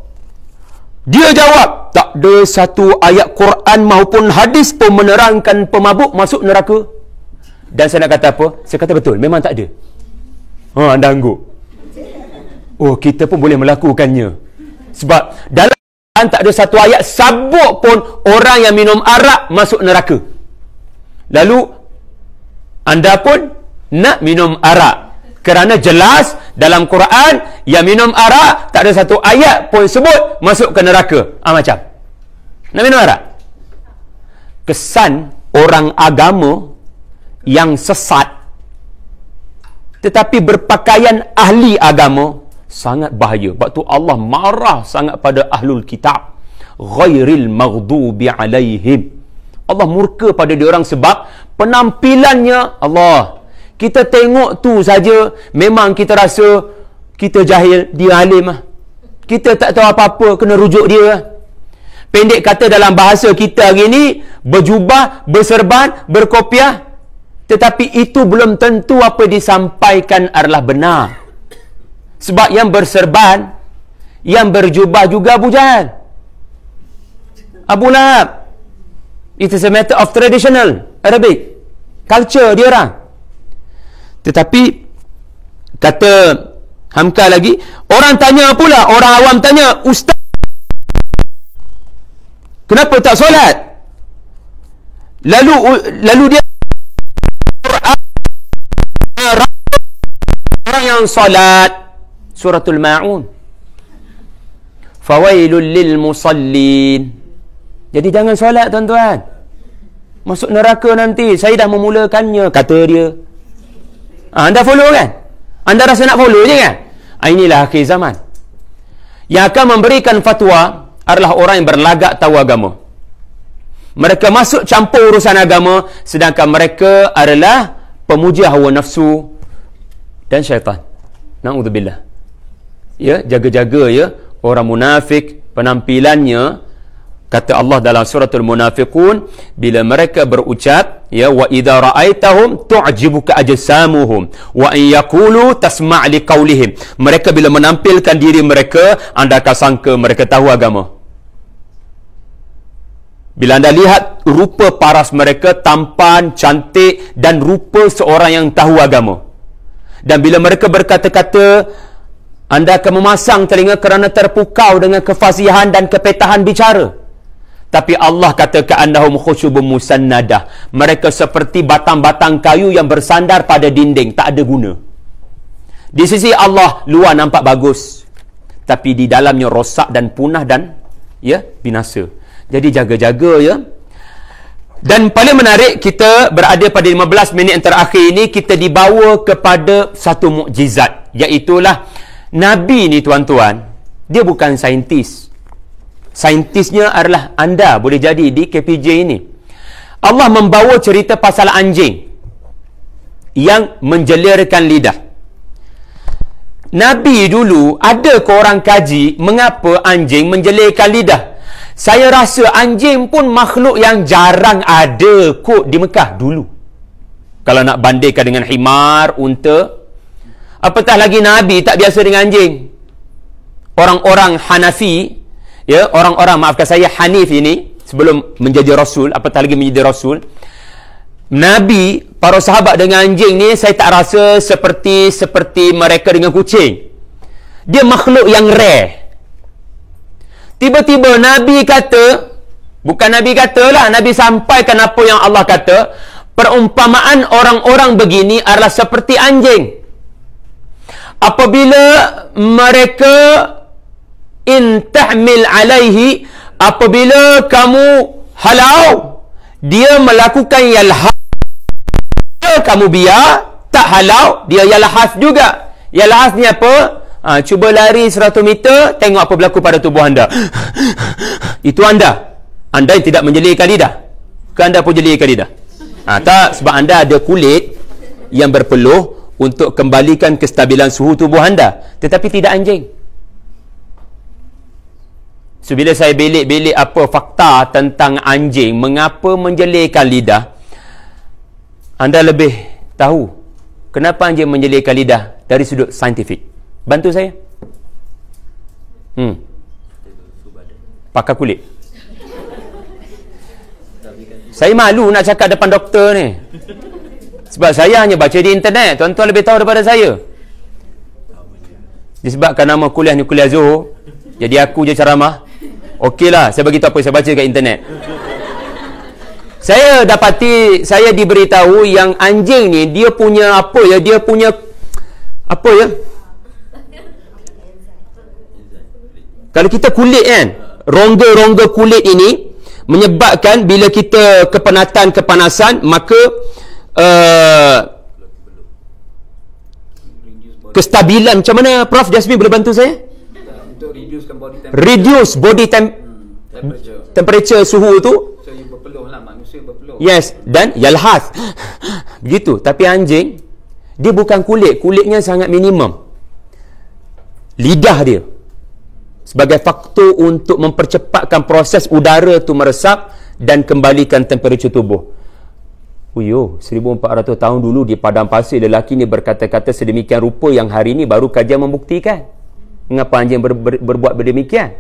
Dia jawab, "Tak ada satu ayat Quran maupun hadis pun menerangkan pemabuk masuk neraka." Dan saya nak kata apa? Saya kata betul, memang tak ada. Anda angguk. Oh, kita pun boleh melakukannya. Sebab dalam Quran tak ada satu ayat sabuk pun orang yang minum arak masuk neraka. Lalu anda pun nak minum arak, kerana jelas dalam Quran yang minum arak tak ada satu ayat pun sebut masuk ke neraka. Macam nak minum arak. Kesan orang agama yang sesat tetapi berpakaian ahli agama sangat bahaya. Sebab tu Allah marah sangat pada ahlul kitab. Ghairil maghdubi alaihim. Allah murka pada diorang sebab penampilannya. Allah, kita tengok tu saja memang kita rasa kita jahil, dia alim. Kita tak tahu apa-apa, kena rujuk dia. Pendek kata, dalam bahasa kita hari ni, berjubah, berserban, berkopiah, tetapi itu belum tentu apa disampaikan adalah benar. Sebab yang berserban, yang berjubah juga Abu Jahal, Abu Lahab. It is a matter of traditional Arabic culture dia orang. Tetapi kata Hamka lagi, orang tanya pula, orang awam tanya, "Ustaz, kenapa tak solat?" Lalu dia orang yang solat Suratul Ma'un, fawailul lil musallin. Jadi jangan solat, tuan-tuan, masuk neraka nanti. Saya dah memulakannya, kata dia. Anda follow kan? Anda rasa nak follow je kan? Inilah akhir zaman. Yang akan memberikan fatwa adalah orang yang berlagak tahu agama. Mereka masuk campur urusan agama, sedangkan mereka adalah pemuja hawa nafsu dan syaitan. Na'udzubillah. Ya, jaga-jaga ya. Orang munafik, penampilannya, kata Allah dalam suratul Munafiqun, bila mereka berucap, ya, wa idza ra'aitahum tu'jibuka ajsamuhum wa in yaqulu tasma' liqaulihim. Mereka bila menampilkan diri mereka, anda akan sangka mereka tahu agama. Bila anda lihat rupa paras mereka, tampan, cantik, dan rupa seorang yang tahu agama. Dan bila mereka berkata-kata, anda akan memasang telinga kerana terpukau dengan kefasihan dan kepetahan bicara. Tapi Allah kata ka'annahum khusyubun musannadah. Mereka seperti batang-batang kayu yang bersandar pada dinding, tak ada guna. Di sisi Allah luar nampak bagus, tapi di dalamnya rosak dan punah dan ya binasa. Jadi jaga-jaga ya. Dan paling menarik, kita berada pada 15 minit yang terakhir ini, kita dibawa kepada satu mukjizat, iaitulah Nabi ni, tuan-tuan, Dia bukan saintis. Saintisnya adalah anda boleh jadi di KPJ ini. Allah membawa cerita pasal anjing yang menjelirkan lidah. Nabi dulu, ada ke orang kaji mengapa anjing menjelirkan lidah? Saya rasa anjing pun makhluk yang jarang ada kot di Mekah dulu. Kalau nak bandingkan dengan himar, unta, apatah lagi Nabi tak biasa dengan anjing. Orang-orang Hanafi, ya, orang-orang, maafkan saya, Hanif ini, sebelum menjadi Rasul, apatah lagi menjadi Rasul, Nabi, para sahabat dengan anjing ni, saya tak rasa seperti mereka dengan kucing. Dia makhluk yang rare. Tiba-tiba Nabi kata, bukan Nabi katalah, Nabi sampaikan apa yang Allah kata, perumpamaan orang-orang begini adalah seperti anjing. Apabila mereka in tahmil alaihi, apabila kamu halau, dia melakukan yalhas. Kamu biar, tak halau, dia yalhas juga. Yalhas ni apa? Cuba lari 100 meter, tengok apa berlaku pada tubuh anda. Itu anda. Anda yang tidak menjelirkan lidah. Ke anda pun jelirkan lidah? Tak, sebab anda ada kulit yang berpeluh untuk kembalikan kestabilan suhu tubuh anda. Tetapi tidak anjing. So, bila saya belik-belik apa fakta tentang anjing, mengapa menjelirkan lidah, anda lebih tahu kenapa anjing menjelirkan lidah dari sudut saintifik. Bantu saya. Pakar kulit. Saya malu nak cakap depan doktor ni. Sebab saya hanya baca di internet. Tuan-tuan lebih tahu daripada saya. Disebabkan nama kuliah ni kuliah Zuhur, jadi aku je ceramah. Okeylah, saya bagi tahu apa saya baca kat internet. Saya dapati, saya diberitahu yang anjing ni dia punya apa ya? Dia punya apa ya? Kalau kita kulit kan, rongga-rongga kulit ini menyebabkan bila kita kepanasan, maka kestabilan. Macam mana Prof Jasmine boleh bantu saya? Untuk reduce body temperature suhu tu. So, you berpeluh lah, manusia berpeluh. Yes, dan yalhas. Begitu. Tapi anjing, dia bukan kulit. Kulitnya sangat minimum. Lidah dia sebagai faktor untuk mempercepatkan proses udara tu meresap dan kembalikan temperature tubuh. 1400 tahun dulu di padang pasir, lelaki ni berkata-kata sedemikian rupa yang hari ini baru kajian membuktikan. Mengapa anjing berbuat berdemikian?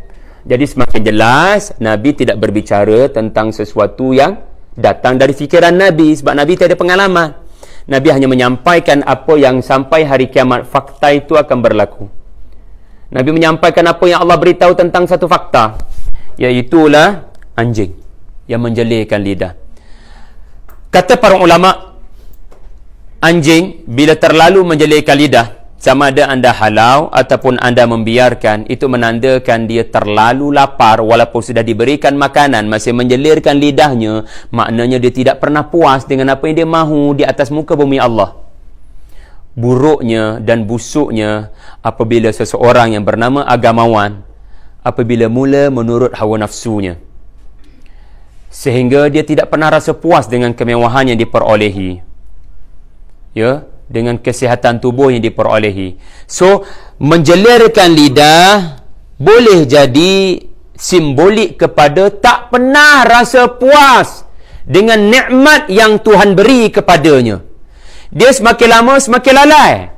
Jadi semakin jelas Nabi tidak berbicara tentang sesuatu yang datang dari fikiran Nabi, sebab Nabi tidak ada pengalaman. Nabi hanya menyampaikan apa yang sampai hari kiamat, fakta itu akan berlaku. Nabi menyampaikan apa yang Allah beritahu tentang satu fakta, iaitulah anjing yang menjelirkan lidah. Kata para ulama, anjing bila terlalu menjelirkan lidah, sama ada anda halau ataupun anda membiarkan, itu menandakan dia terlalu lapar. Walaupun sudah diberikan makanan, masih menjelirkan lidahnya, maknanya dia tidak pernah puas dengan apa yang dia mahu di atas muka bumi Allah. Buruknya dan busuknya apabila seseorang yang bernama agamawan, apabila mula menurut hawa nafsunya, sehingga dia tidak pernah rasa puas dengan kemewahan yang diperolehi, ya, dengan kesihatan tubuh yang diperolehi. So, menjelirkan lidah boleh jadi simbolik kepada tak pernah rasa puas dengan nikmat yang Tuhan beri kepadanya. Dia semakin lama semakin lalai.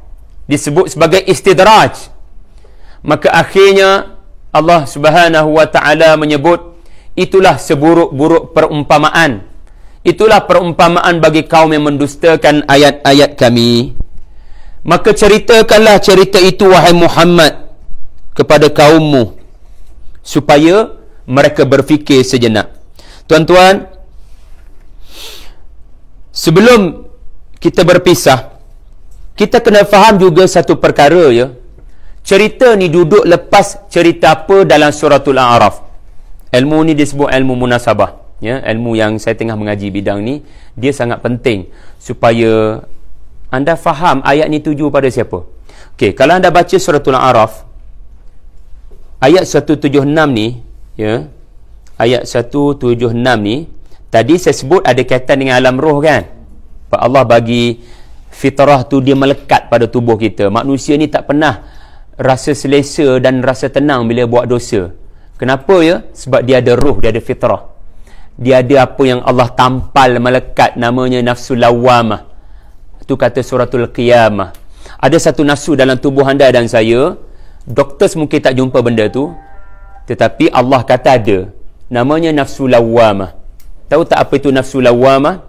Disebut sebagai istidraj. Maka akhirnya Allah Subhanahu wa taala menyebut, itulah seburuk-buruk perumpamaan. Itulah perumpamaan bagi kaum yang mendustakan ayat-ayat kami. Maka ceritakanlah cerita itu, wahai Muhammad, kepada kaummu, supaya mereka berfikir sejenak. Tuan-tuan, sebelum kita berpisah, kita kena faham juga satu perkara, ya. Cerita ni duduk lepas cerita apa dalam suratul A'raf. Ilmu ni disebut ilmu munasabah, ya, ilmu yang saya tengah mengaji bidang ni, dia sangat penting supaya anda faham ayat ni tuju pada siapa. Okey, kalau anda baca suratul A'raf, ayat 176 ni, ya, ayat 176 ni, tadi saya sebut ada kaitan dengan alam roh kan. Allah bagi fitrah tu dia melekat pada tubuh kita. Manusia ni tak pernah rasa selesa dan rasa tenang bila buat dosa. Kenapa ya? Sebab dia ada roh, dia ada fitrah. Dia ada apa yang Allah tampal melekat, namanya nafsu lawamah. Itu kata suratul qiyamah. Ada satu nafsu dalam tubuh anda dan saya, doktor mungkin tak jumpa benda tu, tetapi Allah kata ada. Namanya nafsu lawamah. Tahu tak apa itu nafsu lawamah?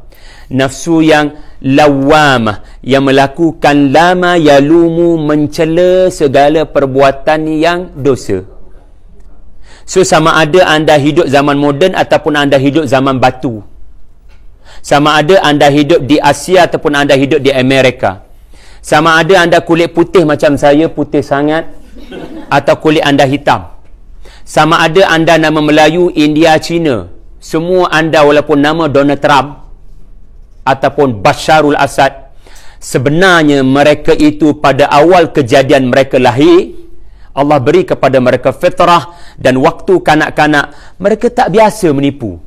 Nafsu yang lawamah, yang melakukan lama yalumu, mencela segala perbuatan yang dosa. So sama ada anda hidup zaman moden ataupun anda hidup zaman batu. Sama ada anda hidup di Asia ataupun anda hidup di Amerika. Sama ada anda kulit putih macam saya, putih sangat, atau kulit anda hitam. Sama ada anda nama Melayu, India, Cina. Semua anda walaupun nama Donald Trump ataupun Basharul Assad, sebenarnya mereka itu pada awal kejadian mereka lahir, Allah beri kepada mereka fitrah, dan waktu kanak-kanak mereka tak biasa menipu.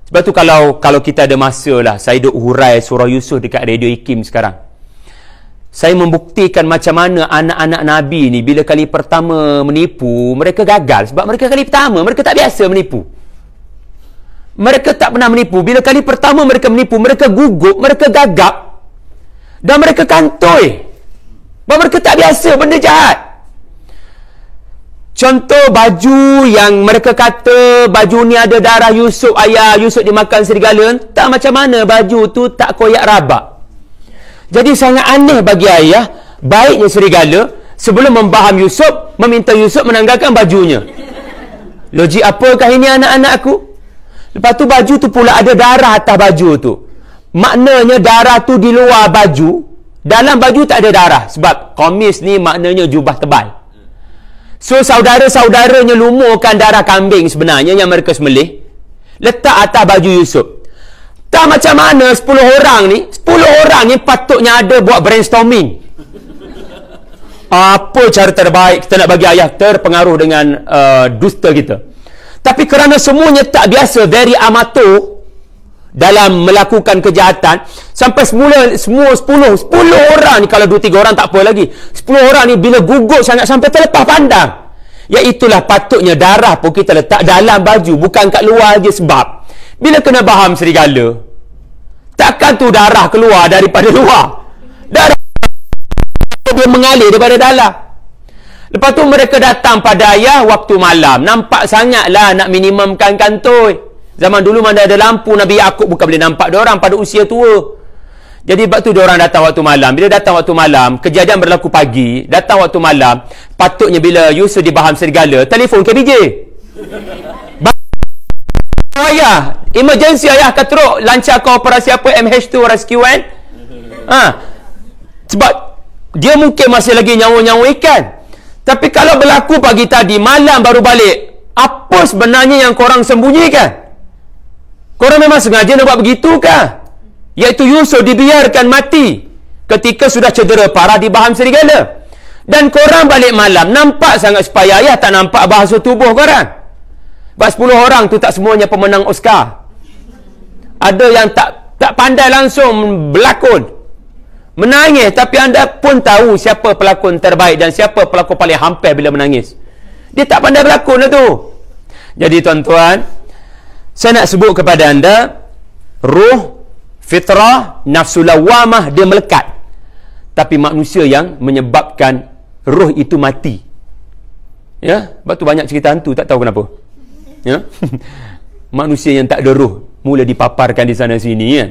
Sebab tu kalau kita ada masa lah, saya duk hurai surah Yusuf dekat Radio IKIM sekarang. Saya membuktikan macam mana anak-anak Nabi ni bila kali pertama menipu, mereka gagal. Sebab mereka kali pertama, mereka tak biasa menipu. Mereka tak pernah menipu. Bila kali pertama mereka menipu, mereka gugup, mereka gagap, dan mereka kantoi. Sebab mereka tak biasa benda jahat. Contoh baju yang mereka kata baju ni ada darah Yusuf, ayah Yusuf dimakan serigala. Tak, macam mana baju tu tak koyak rabak. Jadi sangat aneh bagi ayah. Baiknya serigala sebelum membaham Yusuf, meminta Yusuf menanggalkan bajunya. Logik apakah ini anak-anak aku? Lepas tu baju tu pula ada darah atas baju tu. Maknanya darah tu di luar baju, dalam baju tak ada darah. Sebab komis ni maknanya jubah tebal. So saudara-saudaranya lumurkan darah kambing sebenarnya yang mereka sembelih, letak atas baju Yusuf. Tak, macam mana 10 orang ni patutnya ada buat brainstorming. Apa cara terbaik kita nak bagi ayah terpengaruh dengan dusta kita. Tapi kerana semuanya tak biasa, very amateur dalam melakukan kejahatan, sampai semua 10 orang ni, kalau 2-3 orang tak apa lagi, 10 orang ni bila gugup sangat sampai terlepas pandang. Iaitulah patutnya darah pun kita letak dalam baju, bukan kat luar je. Sebab bila kena baham serigala, takkan tu darah keluar daripada luar, darah dia mengalir daripada dalam. Lepas tu mereka datang pada ayah waktu malam, nampak sangatlah nak minimumkan kantoi. Zaman dulu mana ada lampu, Nabi Yaakob bukan boleh nampak diorang pada usia tua. Jadi sebab tu diorang datang waktu malam. Bila datang waktu malam, kejadian berlaku pagi, datang waktu malam, patutnya bila Yusuf dibaham serigala, telefon KBJ. Ayah, emergency ayah akan teruk lancarkan operasi apa, MH2 rescue kan? Sebab dia mungkin masih lagi nyawa-nyawa ikan. Tapi kalau berlaku pagi tadi, malam baru balik, apa sebenarnya yang korang sembunyikan? Korang memang sengaja nak buat begitu kah? Iaitu Yusuf dibiarkan mati ketika sudah cedera parah di baham serigala. Dan korang balik malam, nampak sangat supaya ayah tak nampak bahasa tubuh korang. Sebab 10 orang tu tak semuanya pemenang Oscar. Ada yang tak pandai langsung berlakon, menangis, tapi anda pun tahu siapa pelakon terbaik dan siapa pelakon paling hampir bila menangis. Dia tak pandai berlakon lah tu. Jadi tuan-tuan, saya nak sebut kepada anda, ruh, fitrah, nafsu lawamah dia melekat. Tapi manusia yang menyebabkan ruh itu mati. Ya, sebab tu banyak cerita hantu, tak tahu kenapa. Ya. Manusia yang tak ada ruh mula dipaparkan di sana sini kan.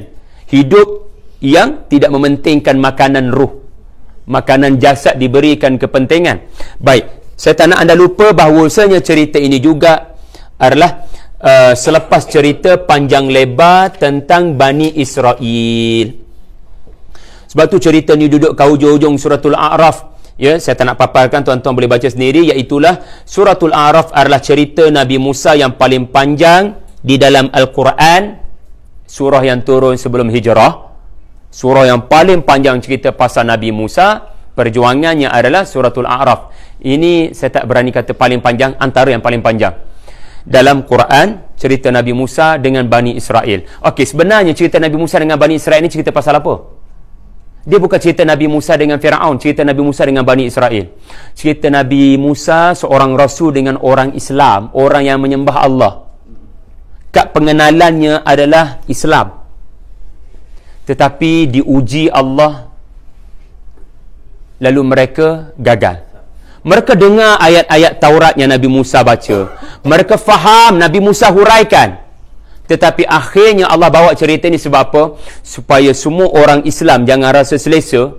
Hidup yang tidak mementingkan makanan ruh. Makanan jasad diberikan kepentingan. Baik, saya tak nak anda lupa bahawasanya cerita ini juga adalah selepas cerita panjang lebar tentang Bani Israel. Sebab tu cerita ni duduk kat hujung-hujung suratul A'raf. Ya, saya tak nak paparkan, tuan-tuan boleh baca sendiri. Iaitulah suratul A'raf adalah cerita Nabi Musa yang paling panjang di dalam Al-Quran. Surah yang turun sebelum hijrah. Surah yang paling panjang cerita pasal Nabi Musa. Perjuangannya adalah suratul A'raf. Ini saya tak berani kata paling panjang, antara yang paling panjang dalam Quran, cerita Nabi Musa dengan Bani Israel. Okey, sebenarnya cerita Nabi Musa dengan Bani Israel ni cerita pasal apa? Dia bukan cerita Nabi Musa dengan Firaun, cerita Nabi Musa dengan Bani Israel. Cerita Nabi Musa, seorang rasul dengan orang Islam, orang yang menyembah Allah. Kad pengenalannya adalah Islam. Tetapi diuji Allah, lalu mereka gagal. Mereka dengar ayat-ayat Taurat yang Nabi Musa baca. Mereka faham, Nabi Musa huraikan. Tetapi akhirnya Allah bawa cerita ni sebab apa? Supaya semua orang Islam jangan rasa selesa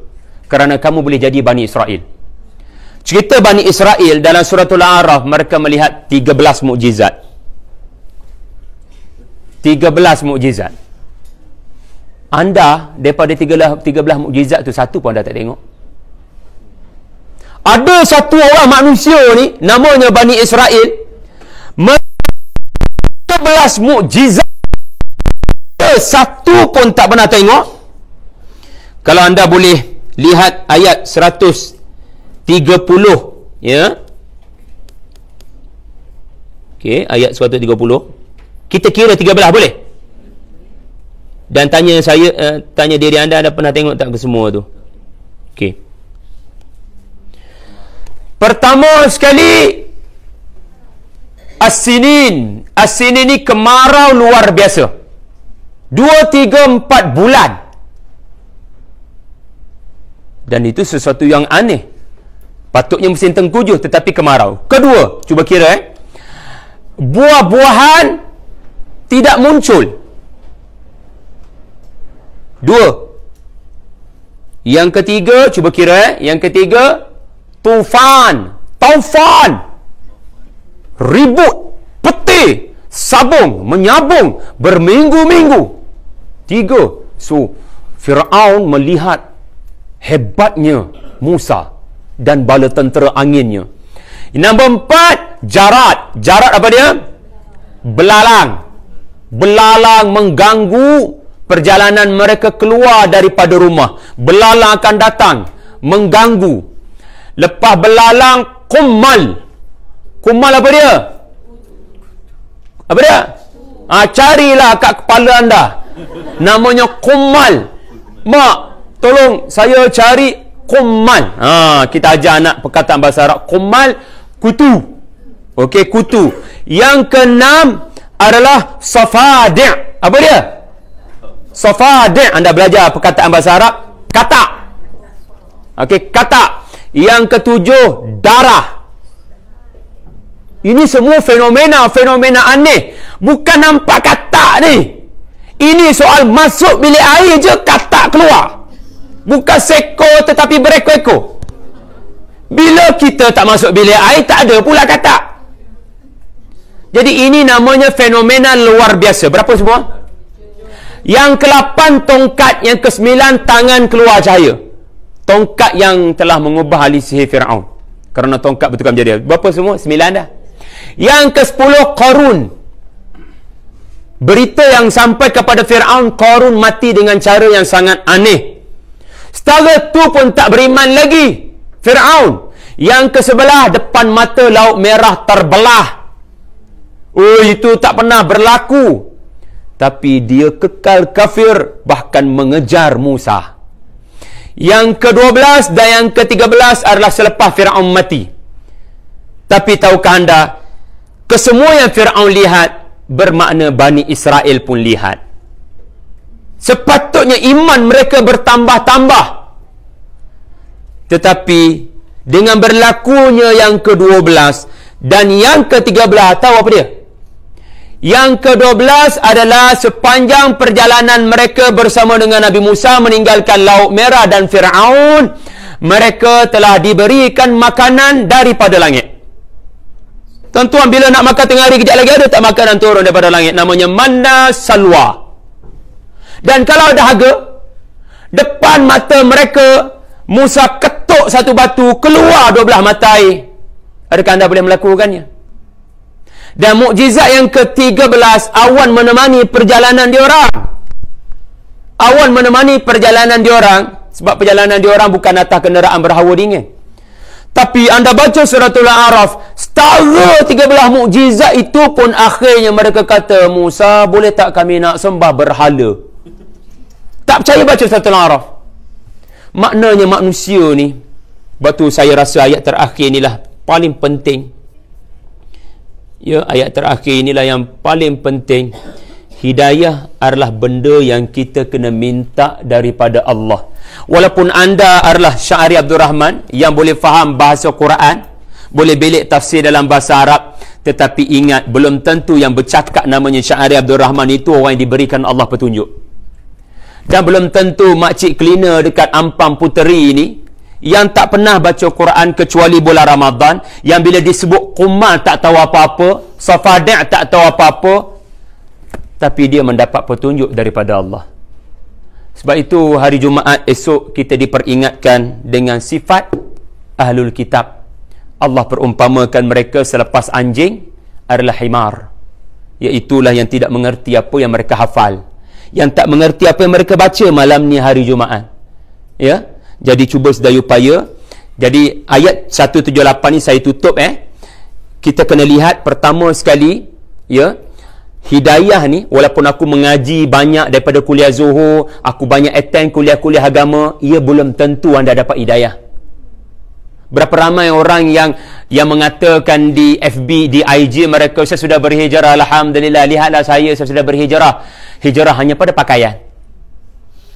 kerana kamu boleh jadi Bani Israel. Cerita Bani Israel dalam suratul A'raf, mereka melihat 13 mukjizat. 13 mukjizat. Anda daripada 13 mukjizat tu, satu pun anda tak tengok. Ada satu orang manusia ni namanya Bani Israel, 11 mukjizat, satu pun tak pernah tengok. Kalau anda boleh lihat ayat 130, ya. Okey, ayat 130. Kita kira 13 boleh? Dan tanya saya, tanya diri anda pernah tengok tak ke semua tu? Okey. Pertama sekali, As-Sinin. As-Sinin ni kemarau luar biasa. 2, 3, 4 bulan. Dan itu sesuatu yang aneh. Patutnya musim tengkujuh tetapi kemarau. Kedua, cuba kira buah-buahan tidak muncul. 2. Yang ketiga, cuba kira yang ketiga, Taufan. Ribut, peti, sabung, menyabung berminggu-minggu. 3. So, Firaun melihat hebatnya Musa dan bala tentera anginnya. Nombor 4, Jarat. Jarat apa dia? Belalang. Belalang mengganggu perjalanan mereka keluar daripada rumah. Belalang akan datang mengganggu. Lepas belalang, Kummal. Kummal apa dia? Apa dia? Carilah kat kepala anda. Namanya Kummal. Mak, tolong saya cari Kummal. Kita ajar anak perkataan bahasa Arab. Kummal, kutu. Okey, kutu. Yang keenam adalah Safadi'. Apa dia? Safadi'. Anda belajar perkataan bahasa Arab. Katak. Okey, katak. Yang ketujuh, darah. Ini semua fenomena aneh. Bukan nampak katak ni. Ini soal masuk bilik air je katak keluar. Bukan seko tetapi berekor-ekor. Bila kita tak masuk bilik air, tak ada pula katak. Jadi ini namanya fenomena luar biasa. Berapa semua? Yang ke-8, tongkat. Yang ke-9, tangan keluar cahaya. Tongkat yang telah mengubah ahli sihir Firaun. Kerana tongkat bertukar menjadi. Berapa semua? 9 dah. Yang ke-10, Qarun. Berita yang sampai kepada Firaun, Qarun mati dengan cara yang sangat aneh. Setara tu pun tak beriman lagi Firaun. Yang ke-11, depan mata Laut Merah terbelah. Oh, itu tak pernah berlaku. Tapi dia kekal kafir, bahkan mengejar Musa. Yang ke-12 dan yang ke-13 adalah selepas Firaun mati. Tapi tahukah anda, kesemua yang Firaun lihat bermakna Bani Israel pun lihat. Sepatutnya iman mereka bertambah-tambah. Tetapi dengan berlakunya yang ke-12 dan yang ke-13, tahu apa dia? Yang ke-12 adalah sepanjang perjalanan mereka bersama dengan Nabi Musa meninggalkan Laut Merah dan Firaun, mereka telah diberikan makanan daripada langit. Tuan-tuan, bila nak makan tengah hari, kejap lagi ada tak makanan turun daripada langit? Namanya manna salwa. Dan kalau dahaga, depan mata mereka, Musa ketuk satu batu, keluar 12 mata air. Adakah anda boleh melakukannya? Dan mukjizat yang ke-13, awan menemani perjalanan diorang. Awan menemani perjalanan diorang, sebab perjalanan diorang bukan atas kenderaan berhawa dingin. Tapi anda baca suratul A'raf, setara 13 mukjizat itu pun akhirnya mereka kata, Musa, boleh tak kami nak sembah berhala? Tak percaya baca suratul A'raf. Maknanya manusia ni, batu saya rasa ayat terakhir inilah paling penting. Ya, ayat terakhir inilah yang paling penting. Hidayah adalah benda yang kita kena minta daripada Allah. Walaupun anda adalah Syahri Abdul Rahman yang boleh faham bahasa Quran, boleh belik tafsir dalam bahasa Arab, tetapi ingat, belum tentu yang bercakap namanya Syahri Abdul Rahman itu orang yang diberikan Allah petunjuk. Dan belum tentu makcik cleaner dekat Ampang Puteri ini yang tak pernah baca Quran kecuali bulan Ramadan, yang bila disebut Qumal tak tahu apa-apa, Safadi' tak tahu apa-apa, tapi dia mendapat petunjuk daripada Allah. Sebab itu hari Jumaat esok kita diperingatkan dengan sifat Ahlul Kitab. Allah perumpamakan mereka selepas anjing adalah himar, iaitulah yang tidak mengerti apa yang mereka hafal, yang tak mengerti apa yang mereka baca malam ni hari Jumaat. Ya, jadi cuba sedaya upaya. Jadi ayat 178 ni saya tutup. Kita kena lihat pertama sekali, ya, hidayah ni, walaupun aku mengaji banyak daripada kuliah Zuhur, aku banyak attend kuliah-kuliah agama, ia belum tentu anda dapat hidayah. Berapa ramai orang yang mengatakan di FB, di IG mereka, saya sudah berhijrah, alhamdulillah, lihatlah saya sudah berhijrah. Hijrah hanya pada pakaian,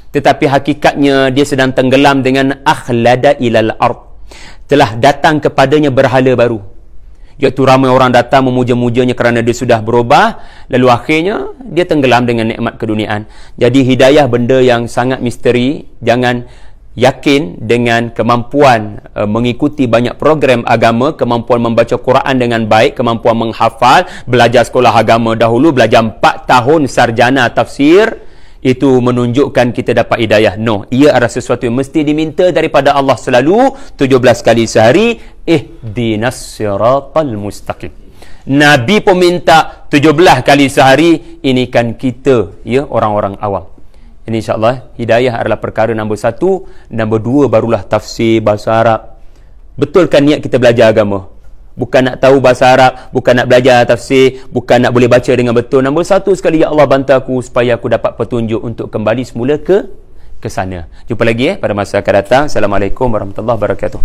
tetapi hakikatnya dia sedang tenggelam dengan akhlada ilal ard, telah datang kepadanya berhala baru, iaitu ramai orang datang memuja-mujanya kerana dia sudah berubah, lalu akhirnya dia tenggelam dengan nikmat keduniaan. Jadi hidayah benda yang sangat misteri. Jangan yakin dengan kemampuan mengikuti banyak program agama, kemampuan membaca Quran dengan baik, kemampuan menghafal, belajar sekolah agama dahulu, belajar 4 tahun sarjana tafsir, itu menunjukkan kita dapat hidayah. No, ia adalah sesuatu yang mesti diminta daripada Allah selalu, 17 kali sehari, ihdinas siratal mustaqim. Nabi pun minta 17 kali sehari. Ini kan kita, ya, orang-orang awam. Ini insyaAllah hidayah adalah perkara nombor 1. Nombor 2 barulah tafsir bahasa Arab. Betulkan niat kita belajar agama, bukan nak tahu bahasa Arab, bukan nak belajar tafsir, bukan nak boleh baca dengan betul. Nombor 1 sekali, ya Allah bantu aku supaya aku dapat petunjuk untuk kembali semula ke sana. Jumpa lagi pada masa akan datang. Assalamualaikum warahmatullahi wabarakatuh.